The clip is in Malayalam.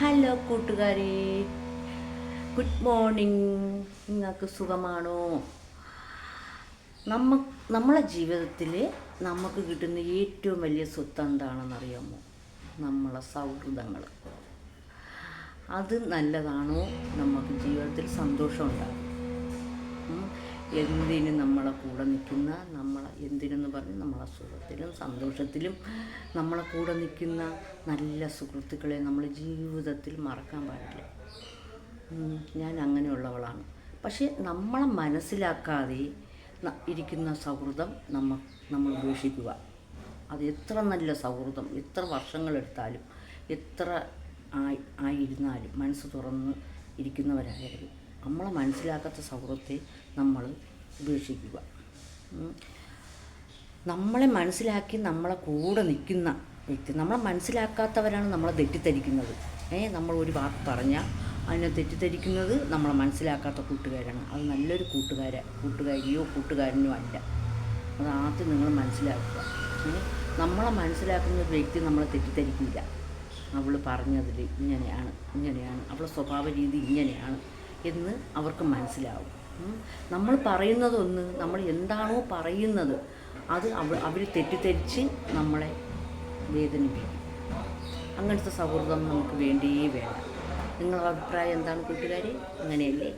ഹലോ കൂട്ടുകാരെ, ഗുഡ് മോർണിംഗ്. നിങ്ങൾക്ക് സുഖമാണോ? നമ്മളെ ജീവിതത്തിൽ നമുക്ക് കിട്ടുന്ന ഏറ്റവും വലിയ സ്വത്ത് എന്താണെന്നറിയാമോ? നമ്മളെ സൗഹൃദങ്ങൾ. അത് നല്ലതാണോ? നമുക്ക് ജീവിതത്തിൽ സന്തോഷമുണ്ടാകും. എന്തിനും നമ്മളെ കൂടെ നിൽക്കുന്ന, എന്തിനെന്ന് പറഞ്ഞ് നമ്മളെ സുഖത്തിലും സന്തോഷത്തിലും നമ്മളെ കൂടെ നിൽക്കുന്ന നല്ല സുഹൃത്തുക്കളെ നമ്മൾ ജീവിതത്തിൽ മറക്കാൻ പാടില്ല. ഞാൻ അങ്ങനെയുള്ളവളാണ്. പക്ഷേ നമ്മളെ മനസ്സിലാക്കാതെ ഇരിക്കുന്ന സൗഹൃദം നമ്മൾ ഉപേക്ഷിക്കുക. അത് എത്ര നല്ല സൗഹൃദം, എത്ര വർഷങ്ങളെടുത്താലും, എത്ര ആയിരുന്നാലും, മനസ്സ് തുറന്ന് ഇരിക്കുന്നവരായാലും നമ്മളെ മനസ്സിലാക്കാത്ത സൗഹൃദത്തെ നമ്മൾ ഉപേക്ഷിക്കുക. നമ്മളെ മനസ്സിലാക്കി നമ്മളെ കൂടെ നിൽക്കുന്ന വ്യക്തി, നമ്മളെ മനസ്സിലാക്കാത്തവരാണ് നമ്മളെ തെറ്റിദ്ധരിക്കുന്നത്. നമ്മൾ ഒരു വാക്ക് പറഞ്ഞാൽ അതിനെ തെറ്റിദ്ധരിക്കുന്നത് നമ്മളെ മനസ്സിലാക്കാത്ത കൂട്ടുകാരാണ്. അത് നല്ലൊരു കൂട്ടുകാരിയോ കൂട്ടുകാരനോ അല്ല. അത് ആദ്യം നിങ്ങൾ മനസ്സിലാക്കുക. നമ്മളെ മനസ്സിലാക്കുന്ന ഒരു വ്യക്തി നമ്മളെ തെറ്റിദ്ധരിക്കില്ല. അവൾ പറഞ്ഞതിൽ ഇങ്ങനെയാണ്, അവളുടെ സ്വഭാവ രീതി ഇങ്ങനെയാണ് എന്ന് അവർക്ക് മനസ്സിലാവും. നമ്മൾ പറയുന്നതൊന്ന്, നമ്മൾ എന്താണോ പറയുന്നത് അത് അവർ തെറ്റിദ്ധരിച്ച് നമ്മളെ വേദനിപ്പിക്കും. അങ്ങനത്തെ സൗഹൃദം നമുക്ക് വേണ്ടിയേ വേണ്ട. നിങ്ങളുടെ അഭിപ്രായം എന്താണ് കൂട്ടുകാരെ? അങ്ങനെയല്ലേ?